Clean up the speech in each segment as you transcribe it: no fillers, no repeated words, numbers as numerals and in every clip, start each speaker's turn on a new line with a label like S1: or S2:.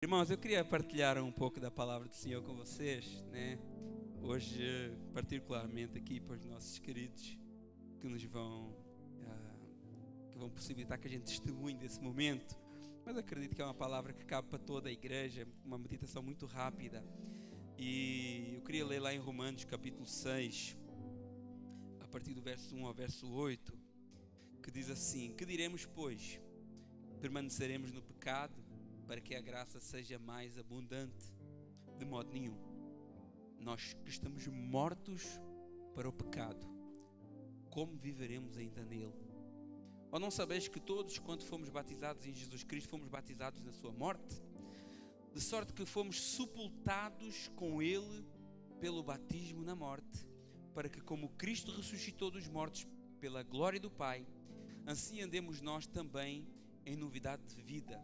S1: Irmãos, eu queria partilhar um pouco da palavra do Senhor com vocês, né? Hoje, particularmente aqui para os nossos queridos que nos vão possibilitar que a gente testemunhe desse momento. Mas acredito que é uma palavra que cabe para toda a igreja, uma meditação muito rápida. E eu queria ler lá em Romanos capítulo 6, a partir do verso 1 ao verso 8, que diz assim: Que diremos, pois? Permaneceremos no pecado para que a graça seja mais abundante? De modo nenhum. Nós que estamos mortos para o pecado, como viveremos ainda nele? Ou não sabeis que todos, quando fomos batizados em Jesus Cristo, fomos batizados na sua morte? De sorte que fomos sepultados com ele pelo batismo na morte, para que, como Cristo ressuscitou dos mortos pela glória do Pai, assim andemos nós também em novidade de vida.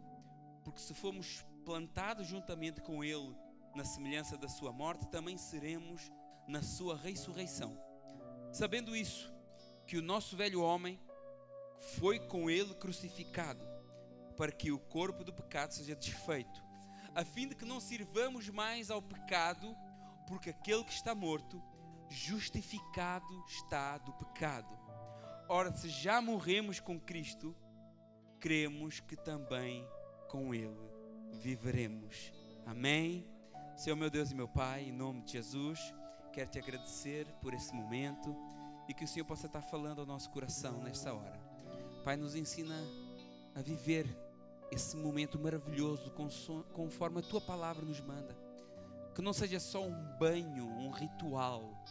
S1: Porque se fomos plantados juntamente com ele na semelhança da sua morte, também seremos na sua ressurreição. Sabendo isso, que o nosso velho homem foi com ele crucificado, para que o corpo do pecado seja desfeito, a fim de que não sirvamos mais ao pecado, porque aquele que está morto, justificado está do pecado. Ora, se já morremos com Cristo, cremos que também com ele viveremos. Amém? Senhor meu Deus e meu Pai, em nome de Jesus, quero te agradecer por esse momento e que o Senhor possa estar falando ao nosso coração nesta hora. Pai, nos ensina a viver esse momento maravilhoso conforme a tua palavra nos manda. Que não seja só um banho, um ritual,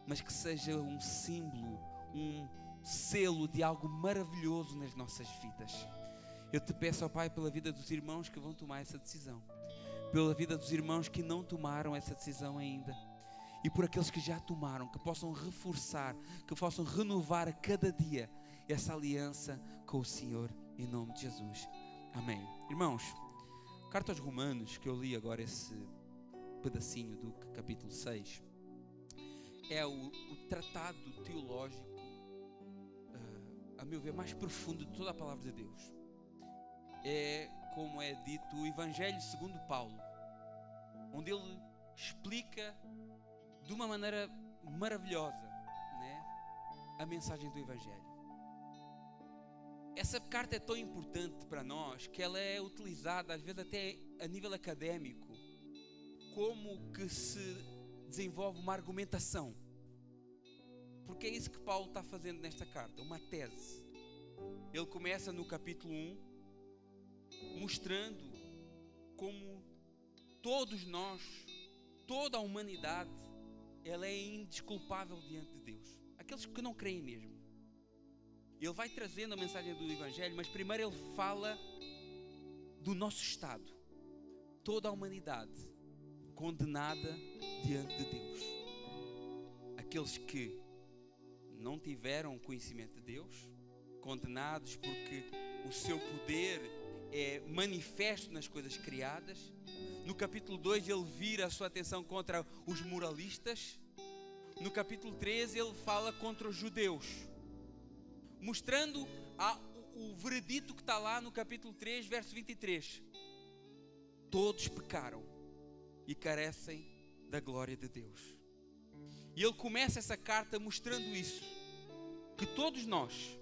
S1: mas que seja um símbolo, um selo de algo maravilhoso nas nossas vidas. Eu te peço, ó Pai, pela vida dos irmãos que vão tomar essa decisão, pela vida dos irmãos que não tomaram essa decisão ainda, e por aqueles que já tomaram, que possam reforçar, que possam renovar a cada dia essa aliança com o Senhor, em nome de Jesus. Amém. Irmãos, carta aos Romanos, que eu li agora esse pedacinho do capítulo 6, é o tratado teológico, a meu ver, mais profundo de toda a palavra de Deus. É, como é dito, o Evangelho segundo Paulo, onde ele explica de uma maneira maravilhosa, né, a mensagem do Evangelho. Essa carta é tão importante para nós que ela é utilizada, às vezes até a nível académico, como que se desenvolve uma argumentação. Porque é isso que Paulo está fazendo nesta carta, uma tese. Ele começa no capítulo 1, mostrando como todos nós, toda a humanidade, ela é indesculpável diante de Deus. Aqueles que não creem mesmo. Ele vai trazendo a mensagem do Evangelho, mas primeiro ele fala do nosso estado. Toda a humanidade condenada diante de Deus. Aqueles que não tiveram conhecimento de Deus, condenados porque o seu poder é manifesto nas coisas criadas. No capítulo 2 ele vira a sua atenção contra os moralistas. No capítulo 3 ele fala contra os judeus, mostrando o veredito que está lá no capítulo 3, verso 23. Todos pecaram e carecem da glória de Deus. E ele começa essa carta mostrando isso, que todos nós,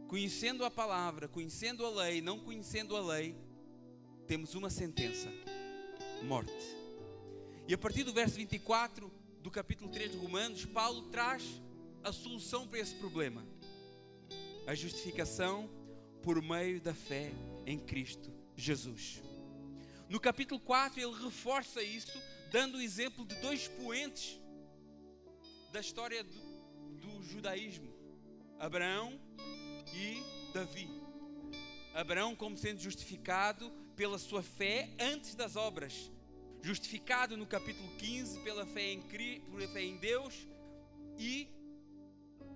S1: conhecendo a palavra, conhecendo a lei, não conhecendo a lei, temos uma sentença: morte. E a partir do verso 24 do capítulo 3 de Romanos, Paulo traz a solução para esse problema: a justificação por meio da fé em Cristo Jesus. No capítulo 4 ele reforça isso, dando o exemplo de dois expoentes da história do judaísmo: Abraão e Davi. Abraão como sendo justificado pela sua fé antes das obras, justificado no capítulo 15 pela fé em Deus, e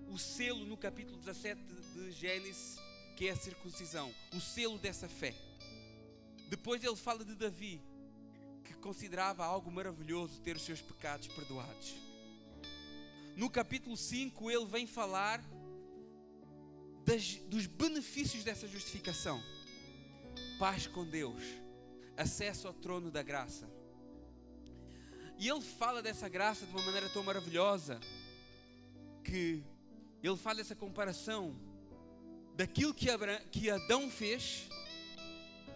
S1: o selo no capítulo 17 de Gênesis, que é a circuncisão, o selo dessa fé. Depois ele fala de Davi, que considerava algo maravilhoso ter os seus pecados perdoados. No capítulo 5 ele vem falar dos benefícios dessa justificação: paz com Deus, acesso ao trono da graça. E ele fala dessa graça de uma maneira tão maravilhosa, que ele faz essa comparação daquilo que Adão fez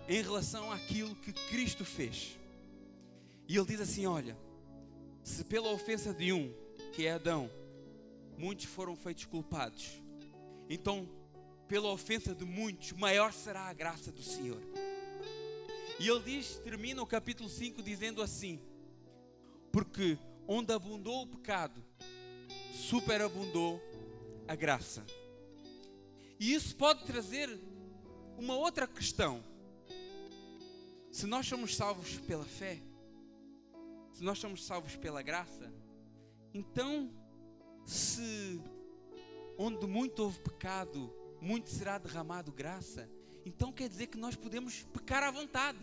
S1: em relação àquilo que Cristo fez. E ele diz assim: olha, se pela ofensa de um, que é Adão, muitos foram feitos culpados, então pela ofensa de muitos, maior será a graça do Senhor. E ele termina o capítulo 5 dizendo assim: porque onde abundou o pecado, superabundou a graça. E isso pode trazer uma outra questão. Se nós somos salvos pela fé, se nós somos salvos pela graça, então, se onde muito houve pecado, muito será derramado graça, então quer dizer que nós podemos pecar à vontade.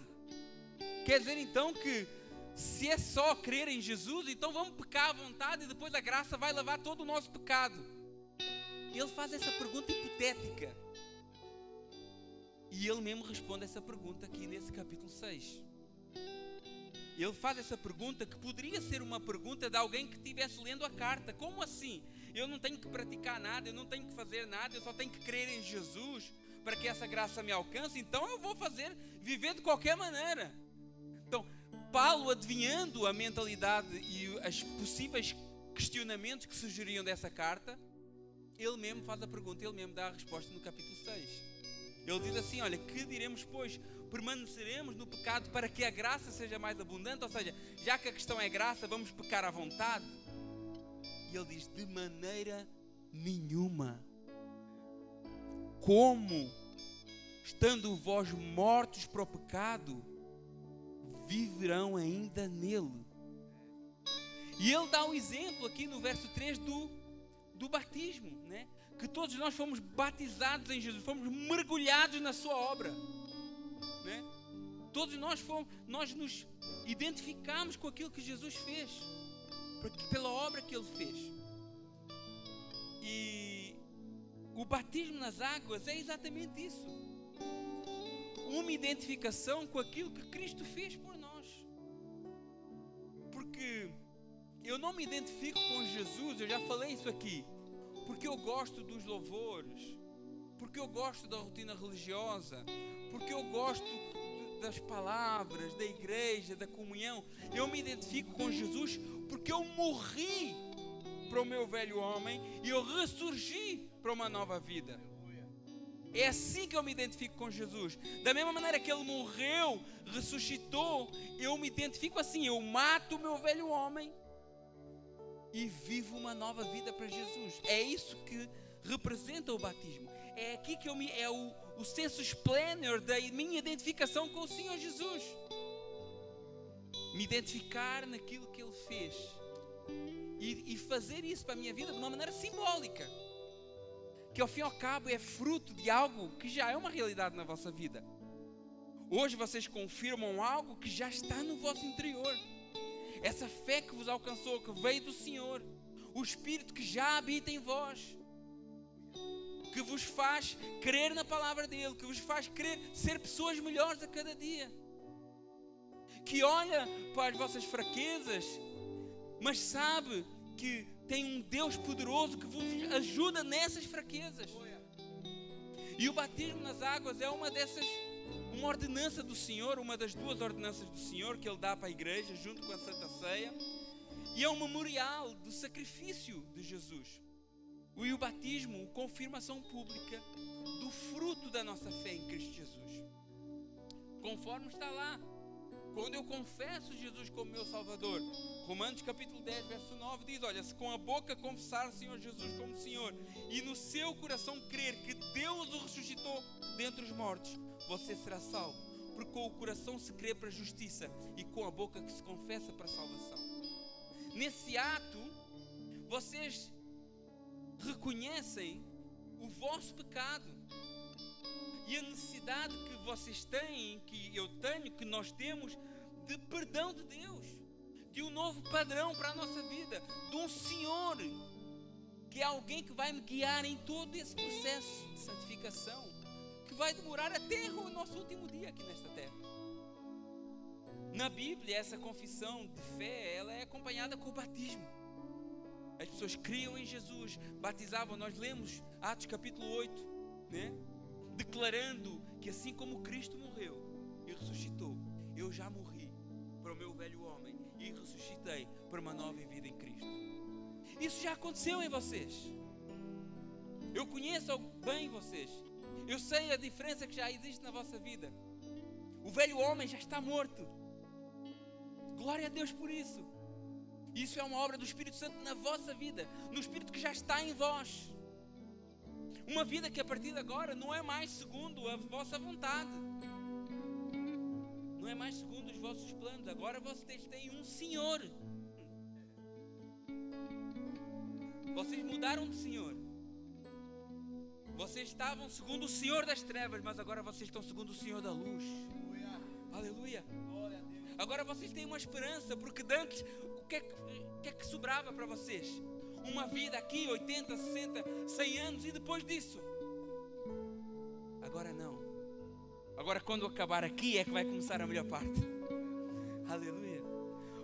S1: Quer dizer então que se é só crer em Jesus, então vamos pecar à vontade e depois a graça vai lavar todo o nosso pecado. Ele faz essa pergunta hipotética. E ele mesmo responde essa pergunta aqui nesse capítulo 6. Ele faz essa pergunta que poderia ser uma pergunta de alguém que estivesse lendo a carta. Como assim? Eu não tenho que praticar nada, eu não tenho que fazer nada, eu só tenho que crer em Jesus para que essa graça me alcance, então eu vou viver de qualquer maneira. Então, Paulo, adivinhando a mentalidade e os possíveis questionamentos que surgiriam dessa carta, ele mesmo faz a pergunta, ele mesmo dá a resposta no capítulo 6. Ele diz assim: olha, que diremos, pois? Permaneceremos no pecado para que a graça seja mais abundante? Ou seja, já que a questão é graça, vamos pecar à vontade? E ele diz: de maneira nenhuma. Como, estando vós mortos para o pecado, viverão ainda nele? E ele dá um exemplo aqui no verso 3 do batismo, né? Que todos nós fomos batizados em Jesus, fomos mergulhados na sua obra, né? Todos nós nos identificamos com aquilo que Jesus fez, pela obra que ele fez. E o batismo nas águas é exatamente isso, uma identificação com aquilo que Cristo fez por nós. Porque eu não me identifico com Jesus, eu já falei isso aqui, porque eu gosto dos louvores, porque eu gosto da rotina religiosa, porque eu gosto das palavras, da igreja, da comunhão. Eu me identifico com Jesus porque eu morri para o meu velho homem e eu ressurgi para uma nova vida. É assim que eu me identifico com Jesus. Da mesma maneira que ele morreu, ressuscitou, eu me identifico assim. Eu mato o meu velho homem e vivo uma nova vida para Jesus. É isso que representa o batismo. É aqui que é o sensus plenior da minha identificação com o Senhor Jesus. Me identificar naquilo que Ele fez e fazer isso para a minha vida de uma maneira simbólica, que ao fim e ao cabo é fruto de algo que já é uma realidade na vossa vida. Hoje vocês confirmam algo que já está no vosso interior. Essa fé que vos alcançou, que veio do Senhor, o Espírito que já habita em vós, que vos faz crer na palavra dEle, que vos faz crer ser pessoas melhores a cada dia, que olha para as vossas fraquezas, mas sabe que tem um Deus poderoso que vos ajuda nessas fraquezas. E o batismo nas águas é uma ordenança do Senhor, uma das duas ordenanças do Senhor que Ele dá para a igreja junto com a Santa Ceia, e é um memorial do sacrifício de Jesus. E o batismo, confirmação pública do fruto da nossa fé em Cristo Jesus, conforme está lá. Quando eu confesso Jesus como meu Salvador, Romanos capítulo 10, verso 9 diz: olha, se com a boca confessar o Senhor Jesus como Senhor e no seu coração crer que Deus o ressuscitou dentre os mortos, você será salvo. Porque com o coração se crê para a justiça e com a boca que se confessa para a salvação. Nesse ato, vocês reconhecem o vosso pecado e a necessidade que vocês têm, que eu tenho, que nós temos, de perdão de Deus, de um novo padrão para a nossa vida, de um Senhor que é alguém que vai me guiar em todo esse processo de santificação, que vai demorar até o nosso último dia aqui nesta terra. Na Bíblia, essa confissão de fé, ela é acompanhada com o batismo. As pessoas criam em Jesus, batizavam. Nós lemos Atos capítulo 8, né? Declarando que assim como Cristo morreu e ressuscitou, eu já morri para o meu velho homem e ressuscitei para uma nova vida em Cristo. Isso já aconteceu em vocês. Eu conheço bem vocês. Eu sei a diferença que já existe na vossa vida. O velho homem já está morto. Glória a Deus por isso. Isso é uma obra do Espírito Santo na vossa vida, no Espírito que já está em vós. Uma vida que a partir de agora não é mais segundo a vossa vontade, não é mais segundo os vossos planos. Agora vocês têm um Senhor. Vocês mudaram de Senhor. Vocês estavam segundo o Senhor das trevas, mas agora vocês estão segundo o Senhor da luz. Aleluia. Agora vocês têm uma esperança, porque antes o que é que sobrava para vocês? Uma vida aqui, 80, 60, 100 anos, e depois disso? Agora não. Agora quando acabar aqui é que vai começar a melhor parte. Aleluia.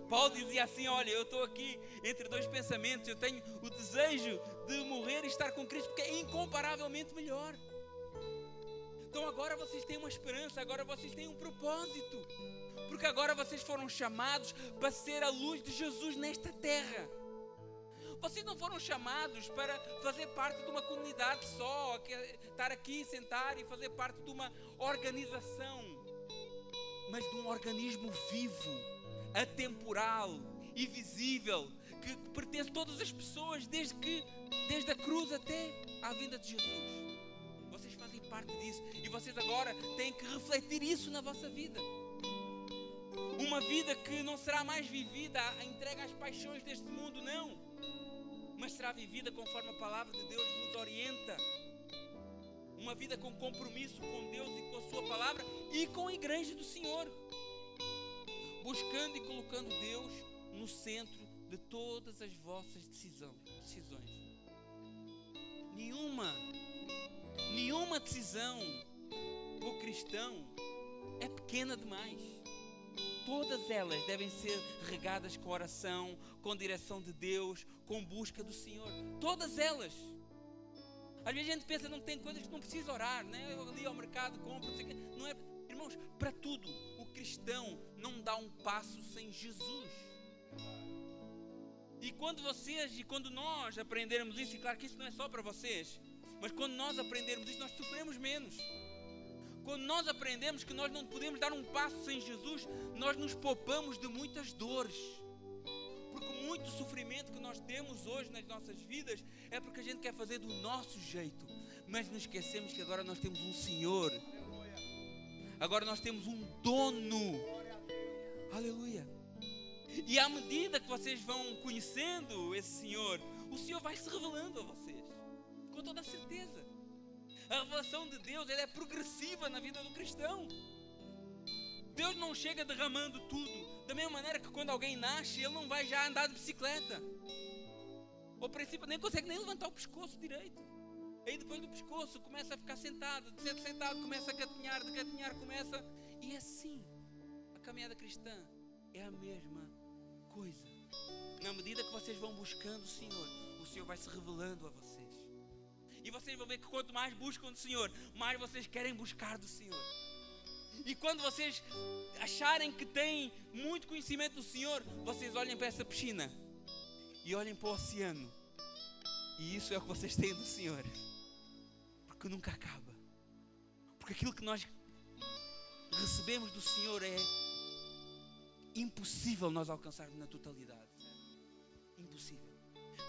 S1: Paulo dizia assim: olha, eu estou aqui entre dois pensamentos. Eu tenho o desejo de morrer e estar com Cristo, porque é incomparavelmente melhor. Então agora vocês têm uma esperança, agora vocês têm um propósito, porque agora vocês foram chamados para ser a luz de Jesus nesta terra. Vocês não foram chamados para fazer parte de uma comunidade só, estar aqui, sentar e fazer parte de uma organização, mas de um organismo vivo, atemporal e visível, que pertence a todas as pessoas, desde a cruz até à vinda de Jesus. Vocês fazem parte disso e vocês agora têm que refletir isso na vossa vida. Uma vida que não será mais vivida entregue às paixões deste mundo, não, mas será vivida conforme a palavra de Deus vos orienta. Uma vida com compromisso com Deus e com a sua palavra e com a igreja do Senhor, buscando e colocando Deus no centro de todas as vossas decisões. Nenhuma decisão para o cristão é pequena demais. Todas elas devem ser regadas com oração, com direção de Deus, com busca do Senhor. Todas elas. Às vezes a gente pensa que não tem coisas que não precisa orar, né? Eu ali ao mercado, compro, não sei o quê. Não é, irmãos, para tudo. O cristão não dá um passo sem Jesus. E quando nós aprendermos isso, e claro que isso não é só para vocês, mas quando nós aprendermos isso, nós sofremos menos. Quando nós aprendemos que nós não podemos dar um passo sem Jesus, nós nos poupamos de muitas dores. Porque muito sofrimento que nós temos hoje nas nossas vidas é porque a gente quer fazer do nosso jeito, mas nos esquecemos que agora nós temos um Senhor. Agora nós temos um dono. Aleluia. E à medida que vocês vão conhecendo esse Senhor, o Senhor vai se revelando a vocês, com toda a certeza. A revelação de Deus, ela é progressiva na vida do cristão. Deus não chega derramando tudo. Da mesma maneira que quando alguém nasce, ele não vai já andar de bicicleta. Ao princípio nem consegue nem levantar o pescoço direito. Aí depois do pescoço começa a ficar sentado, de ser sentado começa a gatinhar, de gatinhar começa... E assim, a caminhada cristã é a mesma coisa. Na medida que vocês vão buscando o Senhor vai se revelando a vocês. E vocês vão ver que quanto mais buscam do Senhor, mais vocês querem buscar do Senhor. E quando vocês acharem que têm muito conhecimento do Senhor, vocês olhem para essa piscina e olhem para o oceano. E isso é o que vocês têm do Senhor. Porque nunca acaba. Porque aquilo que nós recebemos do Senhor é impossível nós alcançarmos na totalidade. Impossível.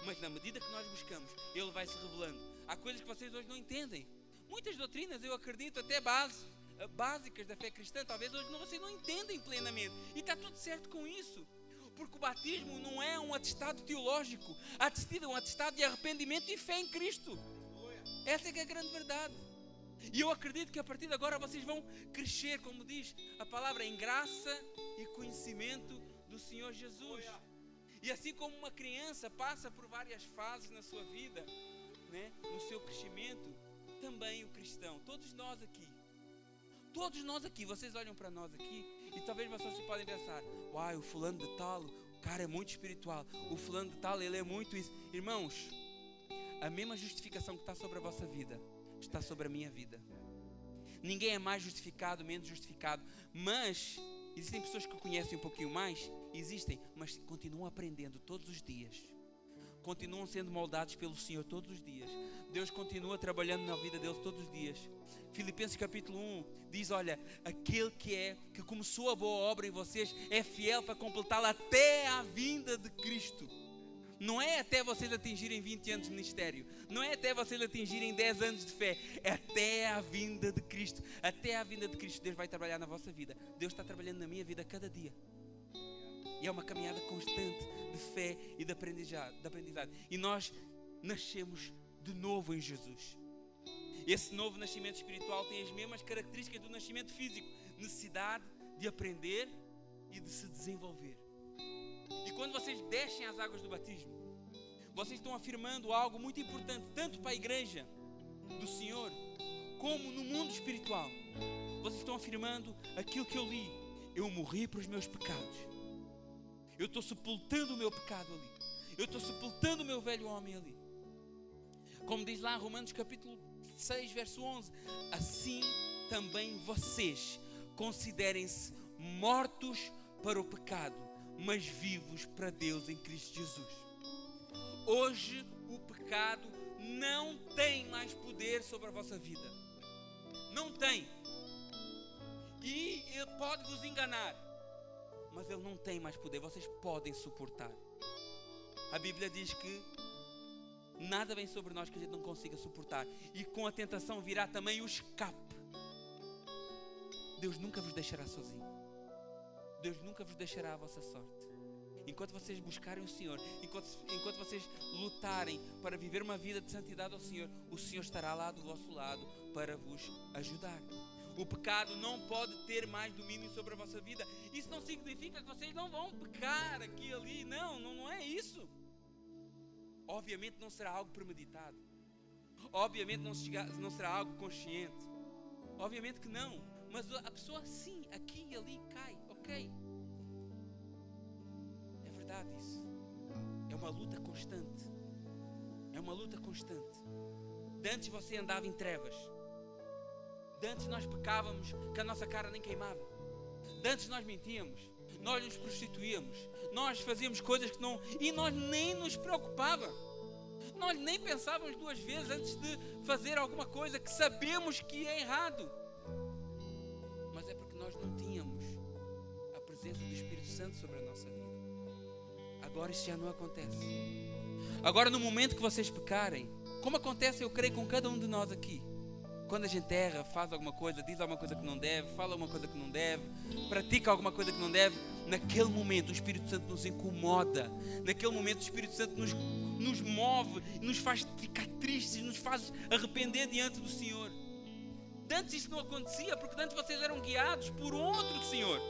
S1: Mas na medida que nós buscamos, Ele vai se revelando. Há coisas que vocês hoje não entendem. Muitas doutrinas, eu acredito, até básicas da fé cristã, talvez hoje vocês não entendem plenamente. E está tudo certo com isso. Porque o batismo não é um atestado teológico. É um atestado de arrependimento e fé em Cristo. Essa é que é a grande verdade. E eu acredito que a partir de agora vocês vão crescer, como diz a palavra, em graça e conhecimento do Senhor Jesus. E assim como uma criança passa por várias fases na sua vida, né, no seu crescimento, também o cristão, todos nós aqui, Todos nós aqui, vocês olham para nós aqui e talvez vocês podem pensar: uai, o fulano de tal, o cara é muito espiritual, o fulano de tal, ele é muito isso. Irmãos, a mesma justificação que está sobre a vossa vida está sobre a minha vida. Ninguém é mais justificado, menos justificado, mas existem pessoas que conhecem um pouquinho mais, existem, mas continuam aprendendo todos os dias. Continuam sendo moldados pelo Senhor todos os dias. Deus continua trabalhando na vida deles todos os dias. Filipenses capítulo 1 diz: olha, aquele que começou a boa obra em vocês é fiel para completá-la até a vinda de Cristo. Não é até vocês atingirem 20 anos de ministério, não é até vocês atingirem 10 anos de fé, é até a vinda de Cristo. Até a vinda de Cristo Deus vai trabalhar na vossa vida. Deus está trabalhando na minha vida cada dia. E é uma caminhada constante de fé e de aprendizado. E nós nascemos de novo em Jesus. Esse novo nascimento espiritual tem as mesmas características do nascimento físico: necessidade de aprender e de se desenvolver. E quando vocês descem as águas do batismo, vocês estão afirmando algo muito importante, tanto para a igreja do Senhor, como no mundo espiritual. Vocês estão afirmando aquilo que eu li: eu morri para os meus pecados. Eu estou sepultando o meu pecado ali. Eu estou sepultando o meu velho homem ali. Como diz lá em Romanos capítulo 6, verso 11: assim também vocês considerem-se mortos para o pecado, mas vivos para Deus em Cristo Jesus. Hoje o pecado não tem mais poder sobre a vossa vida. Não tem. E ele pode vos enganar, mas ele não tem mais poder. Vocês podem suportar. A Bíblia diz que nada vem sobre nós que a gente não consiga suportar. E com a tentação virá também o escape. Deus nunca vos deixará sozinho. Deus nunca vos deixará à vossa sorte. Enquanto vocês buscarem o Senhor, enquanto vocês lutarem para viver uma vida de santidade ao Senhor, o Senhor estará lá do vosso lado para vos ajudar. O pecado não pode ter mais domínio sobre a vossa vida. Isso não significa que vocês não vão pecar aqui e ali. Não é isso. Obviamente não será algo premeditado. Obviamente não será algo consciente. Obviamente que não. Mas a pessoa sim, aqui e ali cai, ok? É verdade isso. É uma luta constante. É uma luta constante. De antes você andava em trevas. De antes nós pecávamos que a nossa cara nem queimava. De antes nós mentíamos. Nós nos prostituíamos. Nós fazíamos coisas que não... E nós nem nos preocupava. Nós nem pensávamos duas vezes antes de fazer alguma coisa que sabemos que é errado. Mas é porque nós não tínhamos a presença do Espírito Santo sobre a nossa vida. Agora isso já não acontece. Agora no momento que vocês pecarem, como acontece, eu creio, com cada um de nós aqui, quando a gente erra, faz alguma coisa, diz alguma coisa que não deve, fala alguma coisa que não deve, pratica alguma coisa que não deve, naquele momento o Espírito Santo nos incomoda. Naquele momento o Espírito Santo nos move, nos faz ficar tristes, nos faz arrepender diante do Senhor. Antes isso não acontecia, porque antes vocês eram guiados por outro Senhor,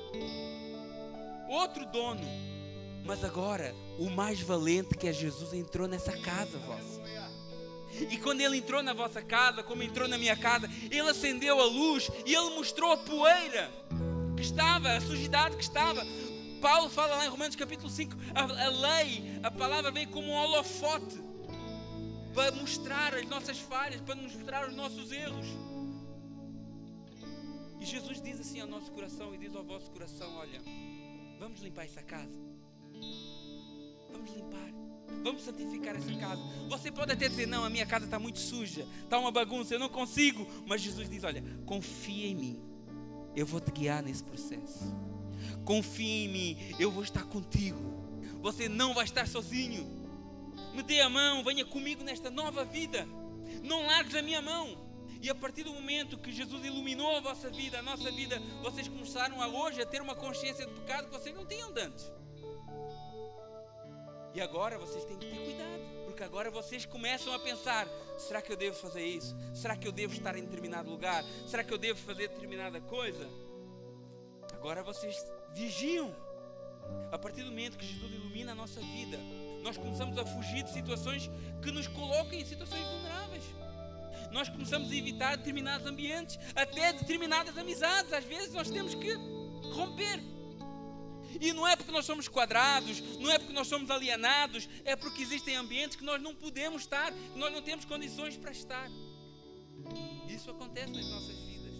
S1: outro dono. Mas agora o mais valente, que é Jesus, entrou nessa casa vossa. E quando Ele entrou na vossa casa, como entrou na minha casa, Ele acendeu a luz e Ele mostrou a poeira que estava, a sujidade que estava. Paulo fala lá em Romanos capítulo 5, a lei, a palavra vem como um holofote para mostrar as nossas falhas, para nos mostrar os nossos erros. E Jesus diz assim ao nosso coração e diz ao vosso coração: olha, vamos limpar essa casa. Vamos limpar. Vamos santificar essa casa. Você pode até dizer: não, a minha casa está muito suja, está uma bagunça, eu não consigo. Mas Jesus diz: olha, confia em mim, eu vou te guiar nesse processo. Confia em mim, eu vou estar contigo. Você não vai estar sozinho. Me dê a mão, venha comigo nesta nova vida. Não largues a minha mão. E a partir do momento que Jesus iluminou a vossa vida, a nossa vida, vocês começaram hoje a ter uma consciência de pecado que vocês não tinham de antes. E agora vocês têm que ter cuidado, porque agora vocês começam a pensar: será que eu devo fazer isso? Será que eu devo estar em determinado lugar? Será que eu devo fazer determinada coisa? Agora vocês vigiam. A partir do momento que Jesus ilumina a nossa vida, nós começamos a fugir de situações que nos colocam em situações vulneráveis. nós começamos a evitar determinados ambientes, até determinadas amizades. Às vezes nós temos que romper. E não é porque nós somos quadrados, não é porque nós somos alienados, é porque existem ambientes que nós não podemos estar, que nós não temos condições para estar. Isso acontece nas nossas vidas.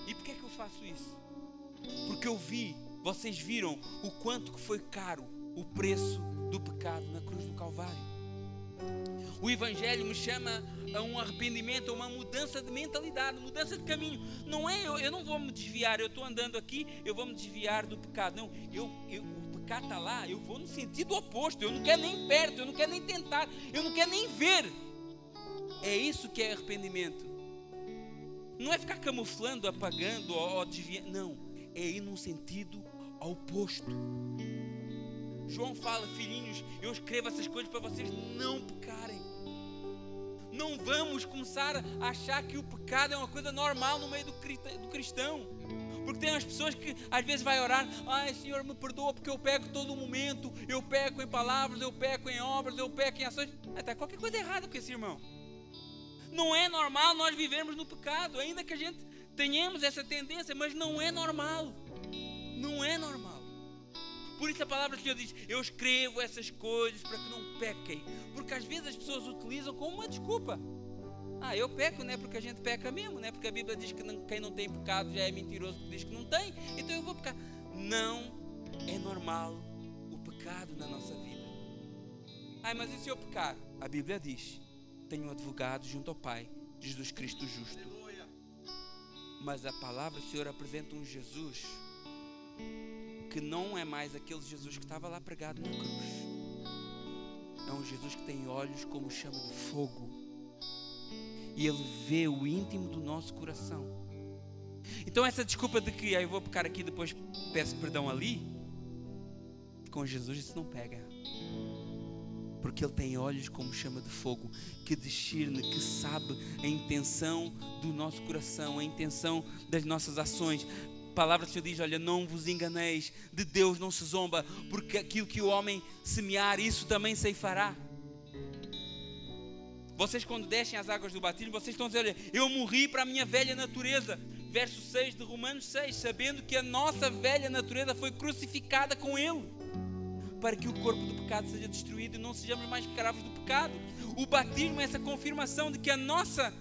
S1: E porquê é que eu faço isso? Porque vocês viram o quanto que foi caro o preço do pecado na cruz do Calvário. O Evangelho me chama a um arrependimento, a uma mudança de mentalidade, mudança de caminho. Não é eu não vou me desviar, eu estou andando aqui, eu vou me desviar do pecado. Não, o pecado está lá, eu vou no sentido oposto. Eu não quero nem perto, eu não quero nem tentar, eu não quero nem ver. É isso que é arrependimento. Não é ficar camuflando, apagando ou desviando. Não, é ir num sentido oposto. João fala: filhinhos, eu escrevo essas coisas para vocês não pecarem. Não vamos começar a achar que o pecado é uma coisa normal no meio do cristão. Porque tem umas pessoas que às vezes vai orar: ai, Senhor, me perdoa porque eu peco todo momento, eu peco em palavras, eu peco em obras, eu peco em ações. Está qualquer coisa errada com esse irmão. Não é normal nós vivermos no pecado, ainda que a gente tenhamos essa tendência, mas não é normal. Não é normal. Por isso a palavra do Senhor diz: eu escrevo essas coisas para que não pequem. Porque às vezes as pessoas utilizam como uma desculpa. Eu peco, não é porque a gente peca mesmo, não é porque a Bíblia diz que quem não tem pecado já é mentiroso porque diz que não tem, então eu vou pecar. Não é normal o pecado na nossa vida. Mas e se eu pecar? A Bíblia diz: tenho um advogado junto ao Pai, Jesus Cristo justo. Mas a palavra do Senhor apresenta um Jesus que não é mais aquele Jesus que estava lá pregado na cruz. É um Jesus que tem olhos como chama de fogo. E Ele vê o íntimo do nosso coração. Então essa desculpa de que eu vou pecar aqui, depois peço perdão ali, com Jesus isso não pega. Porque Ele tem olhos como chama de fogo, que discerne, que sabe a intenção do nosso coração, a intenção das nossas ações. A palavra do Senhor diz: olha, não vos enganeis, de Deus não se zomba, porque aquilo que o homem semear, isso também ceifará. Vocês quando descem as águas do batismo, vocês estão dizendo: olha, eu morri para a minha velha natureza. Verso 6 de Romanos 6, sabendo que a nossa velha natureza foi crucificada com Ele, para que o corpo do pecado seja destruído e não sejamos mais escravos do pecado. O batismo é essa confirmação de que a nossa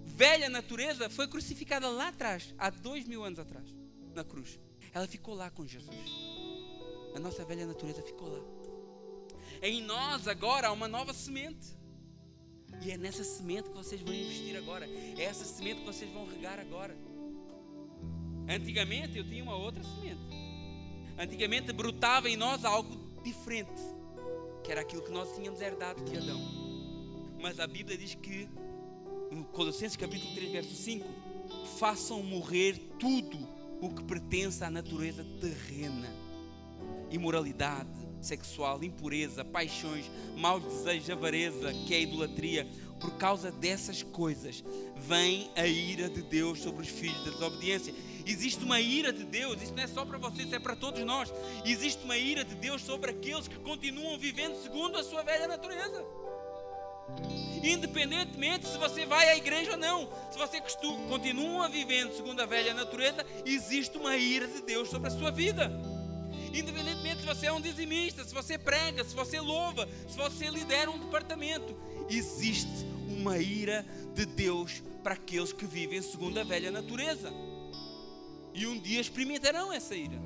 S1: velha natureza foi crucificada lá atrás, há 2000 anos atrás, na cruz. Ela ficou lá com Jesus. A nossa velha natureza ficou lá. Em nós agora há uma nova semente. E é nessa semente que vocês vão investir agora. É essa semente que vocês vão regar agora. Antigamente eu tinha uma outra semente. Antigamente brotava em nós algo diferente, que era aquilo que nós tínhamos herdado de Adão. Mas a Bíblia diz que, em Colossenses capítulo 3, verso 5, façam morrer tudo o que pertence à natureza terrena: imoralidade sexual, impureza, paixões, maus desejos, avareza, que é a idolatria. Por causa dessas coisas vem a ira de Deus sobre os filhos da desobediência. Existe uma ira de Deus, isso não é só para vocês, é para todos nós. Existe uma ira de Deus sobre aqueles que continuam vivendo segundo a sua velha natureza. Independentemente se você vai à igreja ou não, se você continua vivendo segundo a velha natureza, existe uma ira de Deus sobre a sua vida. Independentemente se você é um dizimista, se você prega, se você louva, se você lidera um departamento, existe uma ira de Deus para aqueles que vivem segundo a velha natureza. E um dia experimentarão essa ira.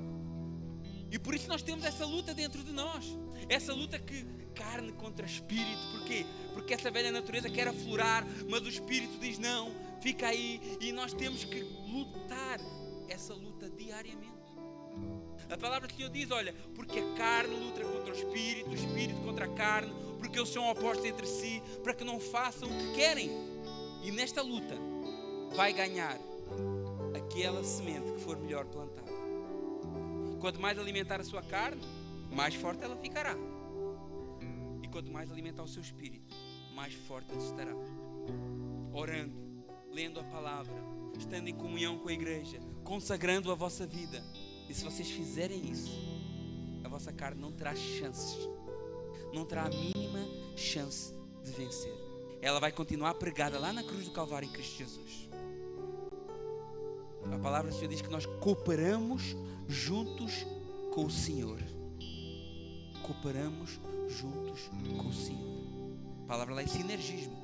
S1: E por isso nós temos essa luta dentro de nós. Essa luta que carne contra espírito. Porquê? Porque essa velha natureza quer aflorar, mas o espírito diz não, fica aí. E nós temos que lutar essa luta diariamente. A palavra do Senhor diz: olha, porque a carne luta contra o espírito contra a carne, porque eles são opostos entre si, para que não façam o que querem. E nesta luta vai ganhar aquela semente que for melhor plantada. Quanto mais alimentar a sua carne, mais forte ela ficará. E quanto mais alimentar o seu espírito, mais forte ele estará. Orando, lendo a palavra, estando em comunhão com a igreja, consagrando a vossa vida. E se vocês fizerem isso, a vossa carne não terá chances, não terá a mínima chance de vencer. ela vai continuar pregada lá na cruz do Calvário em Cristo Jesus. A palavra do Senhor diz que nós cooperamos juntos com o Senhor. Cooperamos juntos com o Senhor. A palavra lá é sinergismo.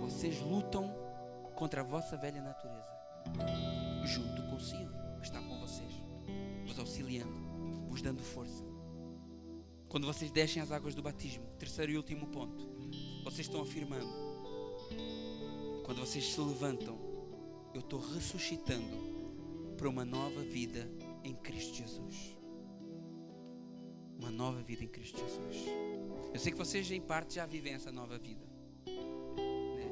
S1: Vocês lutam contra a vossa velha natureza, junto com o Senhor, que está com vocês, vos auxiliando, vos dando força. Quando vocês descem as águas do batismo, terceiro e último ponto, vocês estão afirmando. Quando vocês se levantam, eu estou ressuscitando para uma nova vida em Cristo Jesus. Uma nova vida em Cristo Jesus. Eu sei que vocês em parte já vivem essa nova vida, né?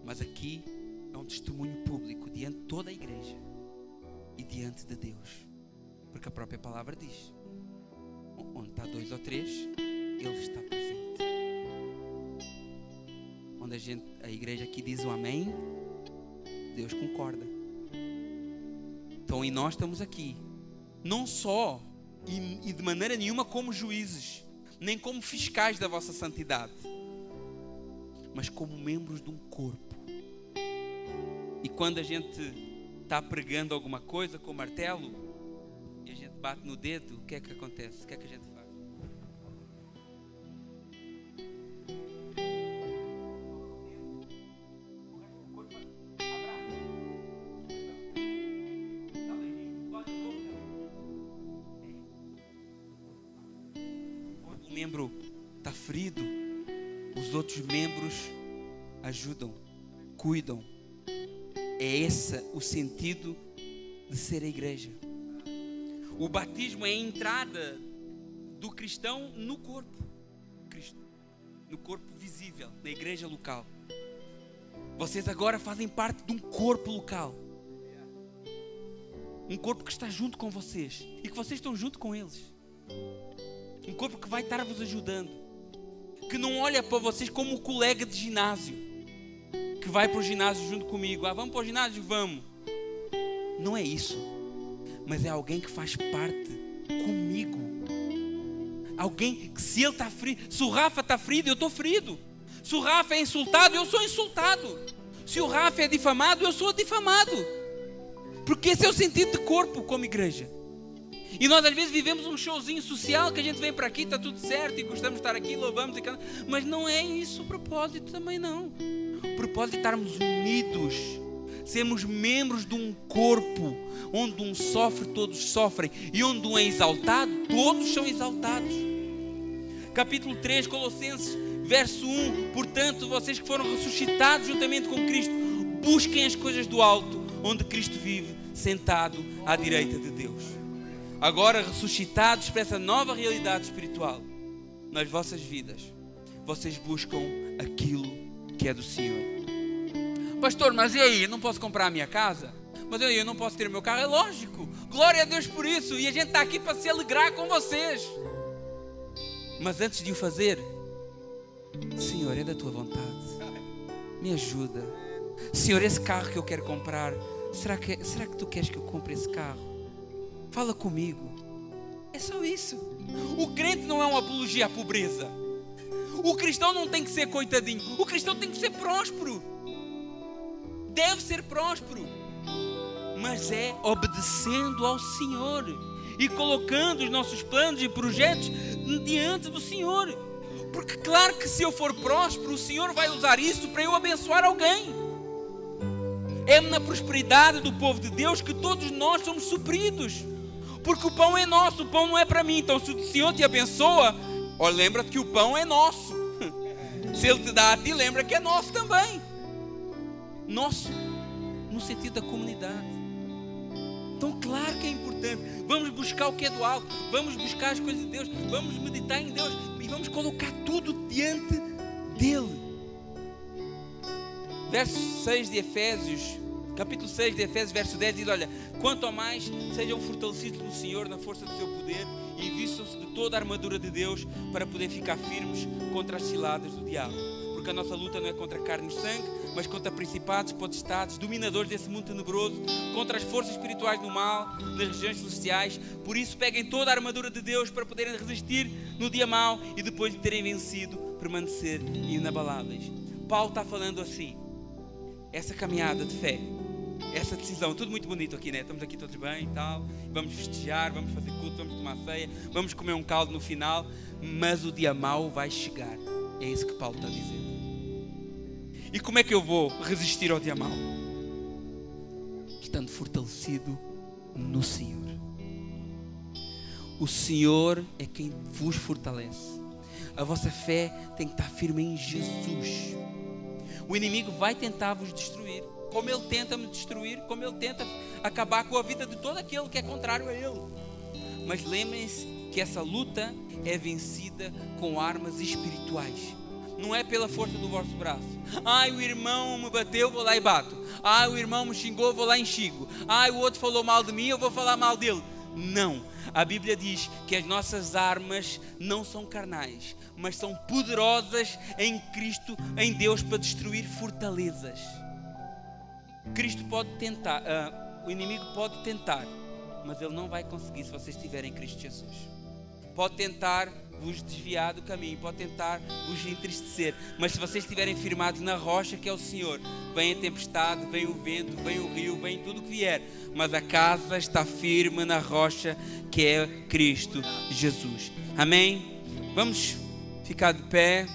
S1: Mas aqui é um testemunho público diante de toda a igreja e diante de Deus, porque a própria palavra diz: onde está 2 ou 3, Ele está presente. Onde a igreja aqui diz um amém, Deus concorda. Então, e nós estamos aqui, não só e de maneira nenhuma como juízes, nem como fiscais da vossa santidade, mas como membros de um corpo. E quando a gente está pregando alguma coisa com o martelo e a gente bate no dedo, o que é que acontece? O que é que a gente faz? Quando o membro está ferido, os outros membros ajudam, cuidam. É esse o sentido de ser a igreja. O batismo é a entrada do cristão no corpo, no corpo visível, na igreja local. Vocês agora fazem parte de um corpo local, um corpo que está junto com vocês e que vocês estão junto com eles, um corpo que vai estar vos ajudando, que não olha para vocês como um colega de ginásio, que vai para o ginásio junto comigo. Vamos para o ginásio? Vamos. Não é isso, mas é alguém que faz parte comigo. Alguém que, se ele está ferido, se o Rafa está ferido, eu estou ferido. Se o Rafa é insultado, eu sou insultado. Se o Rafa é difamado, eu sou difamado. Porque esse é o sentido de corpo como igreja. E nós às vezes vivemos um showzinho social, que a gente vem para aqui, está tudo certo, e gostamos de estar aqui, louvamos e cantamos, mas não é isso o propósito também não. O propósito é estarmos unidos, sermos membros de um corpo, onde um sofre, todos sofrem, e onde um é exaltado, todos são exaltados. Capítulo 3, Colossenses, verso 1, portanto, vocês que foram ressuscitados juntamente com Cristo, busquem as coisas do alto, onde Cristo vive, sentado à direita de Deus. Agora ressuscitados para essa nova realidade espiritual, nas vossas vidas, vocês buscam aquilo que é do Senhor. Pastor, mas e aí? Eu não posso comprar a minha casa? Mas eu não posso ter o meu carro? É lógico. Glória a Deus por isso. E a gente está aqui para se alegrar com vocês. Mas antes de o fazer, Senhor, é da tua vontade. Me ajuda. Senhor, esse carro que eu quero comprar, será que tu queres que eu compre esse carro? Fala comigo. É só isso. O crente não é uma apologia à pobreza. O cristão não tem que ser coitadinho. O cristão tem que ser próspero. Deve ser próspero. Mas é obedecendo ao Senhor e colocando os nossos planos e projetos diante do Senhor. Porque claro que se eu for próspero, o Senhor vai usar isso para eu abençoar alguém. É na prosperidade do povo de Deus que todos nós somos supridos. Porque o pão é nosso, o pão não é para mim. Então se o Senhor te abençoa, lembra-te que o pão é nosso. Se Ele te dá a ti, lembra que é nosso também. Nosso, no sentido da comunidade. Então claro que é importante. Vamos buscar o que é do alto. Vamos buscar as coisas de Deus. Vamos meditar em Deus. E vamos colocar tudo diante dEle. Verso 6 de Efésios, capítulo 6 de Efésios, verso 10 diz: olha, quanto a mais sejam fortalecidos no Senhor na força do seu poder e vistam-se de toda a armadura de Deus para poder ficar firmes contra as ciladas do diabo. Porque a nossa luta não é contra carne e sangue, mas contra principados, potestades, dominadores desse mundo tenebroso, contra as forças espirituais do mal nas regiões celestiais. Por isso peguem toda a armadura de Deus para poderem resistir no dia mau e depois de terem vencido, permanecer inabaláveis. Paulo está falando assim, essa caminhada de fé, essa decisão, tudo muito bonito aqui, né? Estamos aqui todos bem e tal, vamos festejar, vamos fazer culto, vamos tomar ceia, vamos comer um caldo no final, mas o dia mau vai chegar. É isso que Paulo está dizendo. E como é que eu vou resistir ao dia mau? Estando fortalecido no Senhor. O Senhor é quem vos fortalece. A vossa fé tem que estar firme em Jesus. O inimigo vai tentar vos destruir, como ele tenta me destruir, como ele tenta acabar com a vida de todo aquele que é contrário a ele. Mas lembrem-se que essa luta é vencida com armas espirituais. Não é pela força do vosso braço. O irmão me bateu, vou lá e bato. O irmão me xingou, vou lá e xingo. O outro falou mal de mim, eu vou falar mal dele. Não. A Bíblia diz que as nossas armas não são carnais, mas são poderosas em Cristo, em Deus, para destruir fortalezas. Cristo pode tentar, o inimigo pode tentar, mas ele não vai conseguir se vocês estiverem em Cristo Jesus. Pode tentar vos desviar do caminho, pode tentar vos entristecer, mas se vocês estiverem firmados na rocha que é o Senhor, vem a tempestade, vem o vento, vem o rio, vem tudo que vier, mas a casa está firme na rocha que é Cristo Jesus. Amém? Vamos ficar de pé.